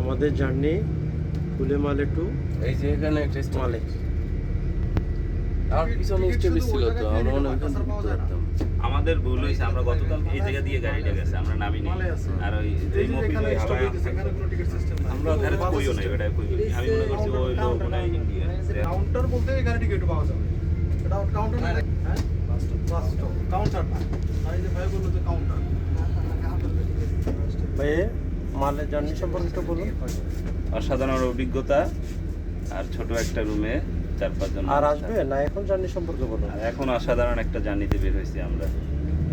আমাদের জার্নি ফুলে মালে টু এই যে এখানে একটা মালে। আর পিছনে স্টেপ ছিল তো আমরা মনে হয় ওখান থেকে উঠতে পারতাম। আমাদের ভুল হয়েছে, আমরা গতকাল এই জায়গা দিয়ে গাড়িটা গেছে, আমরা নামিনি। আর ওই যেই মফিজ ওই হাওয়ায় আমরা ওখানে কইও না, এটা কই আমি মনে করছি ওই লোক মনে হয় ইন্ডিয়া কাউন্টার বলতে এখানে টিকিট পাওয়া যাবে। এটা কাউন্টার না, হ্যাঁ বাস স্টপ কাউন্টার না। আর এই যে ভাই বললো যে কাউন্টার। ভাই মালের জার্নি সম্পর্কে একটু বলুন। অসাধারণ অভিজ্ঞতা, আর ছোট একটা রুমে 4-5 জন। আর আসবে না এখন জার্নি সম্পর্কে বলুন। আর এখন অসাধারণ একটা জার্নিতে বের হয়েছি আমরা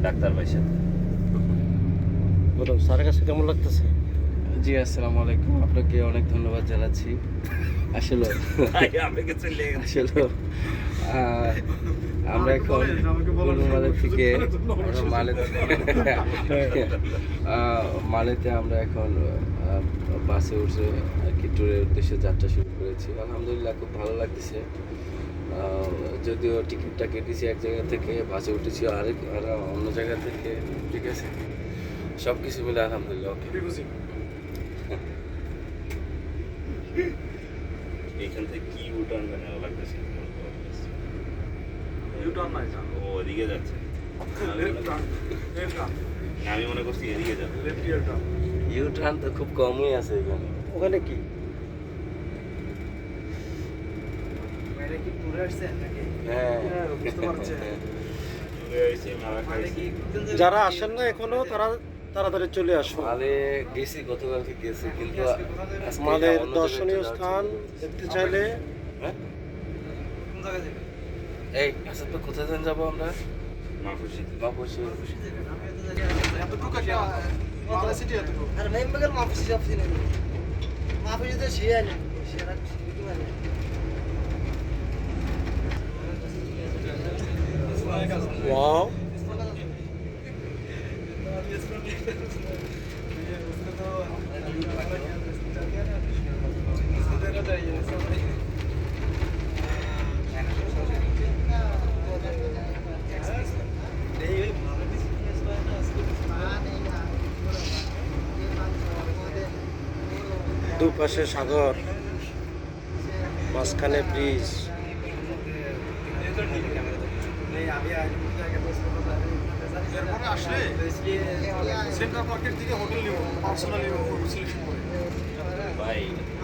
ডাক্তার ভাইয়ের সাথে। বলুন স্যারের কাছে কেমন লাগতেছে? জি আসসালামু আলাইকুম, আপনাকে অনেক ধন্যবাদ জানাচ্ছি। আসলে আসলে আমরা এখন মালে থেকে মালেতে আমরা এখন বাসে উঠে আর কি ট্যুরের উদ্দেশ্যে যাত্রা শুরু করেছি। আলহামদুলিল্লাহ খুব ভালো লাগতেছে। যদিও টিকিটটা কেটেছি এক জায়গা থেকে, বাসে উঠেছি আরেক আর অন্য জায়গা থেকে, ঠিক আছে, সব কিছু মিলে আলহামদুলিল্লাহ ওকে। এইখান থেকে কি ইউটার্ন বানানো লাগতেছে? ইউটার্ন নাই জান, ও ওদিকে যাচ্ছে, লেফট টার্ন, লেফট টার্ন, আমি মনে করছি এদিকে যাবে। লেফট ইয়ার টার্ন। ইউ টার্ন তো খুব কমই আছে এখানে। ওখানে কি বাইরে কি ট্যুরে আসছেন নাকি? হ্যাঁ বুঝতে পারছেন। যারা আসেন না এখনো তারা তাড়াতাড়ি চলে আসো। মালে গেছি, গতকালকে গেছি, কিন্তু আজকে মালের অন্য দর্শনীয় জায়গায় স্থান দেখতে চাইলে হ্যাঁ? কোন জায়গায় যাবেন? এই আচ্ছা তো কোথায় যেন যাবো আমরা? মাহফুজি বাবুসি। এতটুকু একটা মালয় সিটি এতটুকু। अरे नहीं मगर माफी से ऑप्शन नहीं माफी से शेयर नहीं शेयर नहीं ওয়াও, দুপাশে সাগর, মাঝখানে ব্রিজ। এরপরে আসলে সেন্ট্রাল মার্কেট থেকে হোটেল নিব, পার্সোনালি সিলেকশন করে। ভাই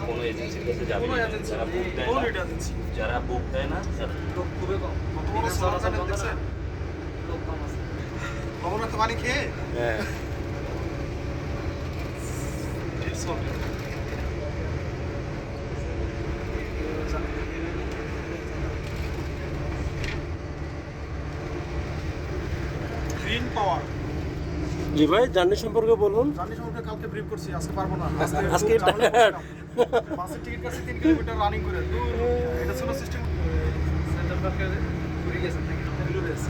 কোনো এজেন্সির কাছে যাবে কোনো না, এজেন্সি যারা বুক দেয় কোনো না, এজেন্সি যারা বুক দেয় না তারা लोग खूब कम কত বড় সোলার প্যানেল দেখছেন? लोग कम আছে খবর পানি খেয়ে হ্যাঁ, It's okay. গ্রিন পাওয়ার জি ভাই জার্নি সম্পর্কে বলুন। জানি সম্পর্কে কালকে ব্রিফ করছি, আজকে পারবো না। আজকে একটু ঝামেলা করছিলাম। বাসের টিকিট কাছে 3 কিলোমিটার রানিং করে দূর। এটা ছিল সিস্টেম সেন্ট্রাল পার্কে ঘুরে গেছেন নাকি? বিল্লু রেস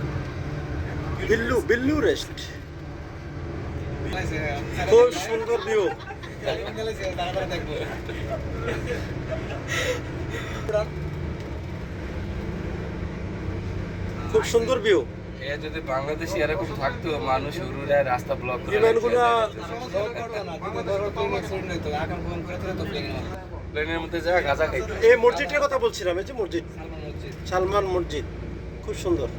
বিল্লু বিল্লু রেস্ট, খুব সুন্দর ভিউ। খুব সুন্দর ভিউ। এ যদি বাংলাদেশে এরকম থাকতো, মানুষ উড়ে রাস্তা ব্লক করে বিমানগুলো প্লেনের মধ্যে যা গাঁজা খাইতো। এই মসজিদটার কথা বলছিলাম, এই যে মসজিদ, সালমান মসজিদ, খুব সুন্দর,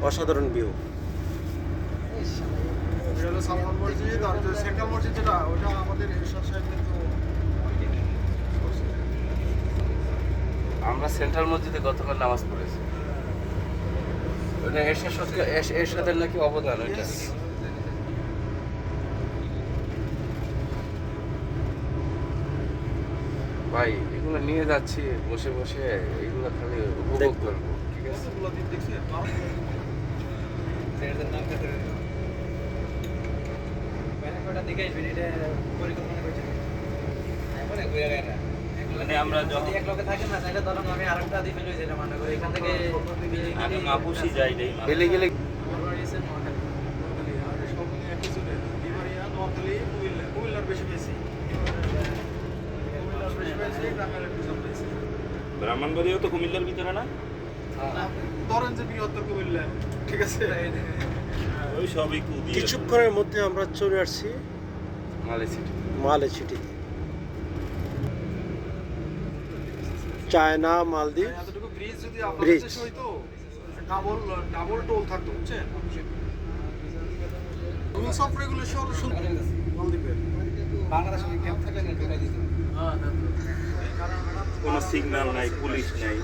অসাধারণ ভিউ। এটা হলো সালমান মসজিদ, আর যে সেন্ট্রাল মসজিদ যেটা ওটা আমাদের এরশাদ সাহেব কিন্তু আমরা সেন্ট্রাল মসজিদে গতকাল নামাজ পড়েছি। ওটা এরশাদের নাকি অবদান ওইটা। ভাই এগুলো নিয়ে যাচ্ছি বসে বসে, এগুলো খালি উপভোগ করবো, ঠিক আছে? এগুলো দিন দেখছেন সেটার নাম কত ব্যানারটা দেখে আসবেন, এটা পরিকল্পনা করেছেন এখন ঘুরে গেল না। মানে আমরা যখন এক লোকে থাকে না তাহলে ধরুন আমি আরেকটা দিকে লই যেটা মনে করি এখান থেকে আমি মাহফুজি যাই নাই, গেলে গেলে কুমিল্লার বেশি পেয়েছি, ব্রাহ্মণবাড়িও তো কুমিল্লার ভিতরে না? ধরেন যে বৃহত্তর কুমিল্লা, ঠিক আছে। ওই সবই কুদি। কিছুক্ষণের মধ্যে আমরা চলে আসছি মালে সিটি। মালে সিটিতে। চায়না মালদ্বীপ এতটুকু ব্রিজ যদি Bridge. আপনাদের দেশে হইতো ডাবল টোল থাকতো বুঝছেন রুলস অফ রেগুলেশন মালদ্বীপের বাংলাদেশে ক্যাম্প থাকলে ঢুকাই দিত কোনো সিগন্যাল নাই, পুলিশ নাই।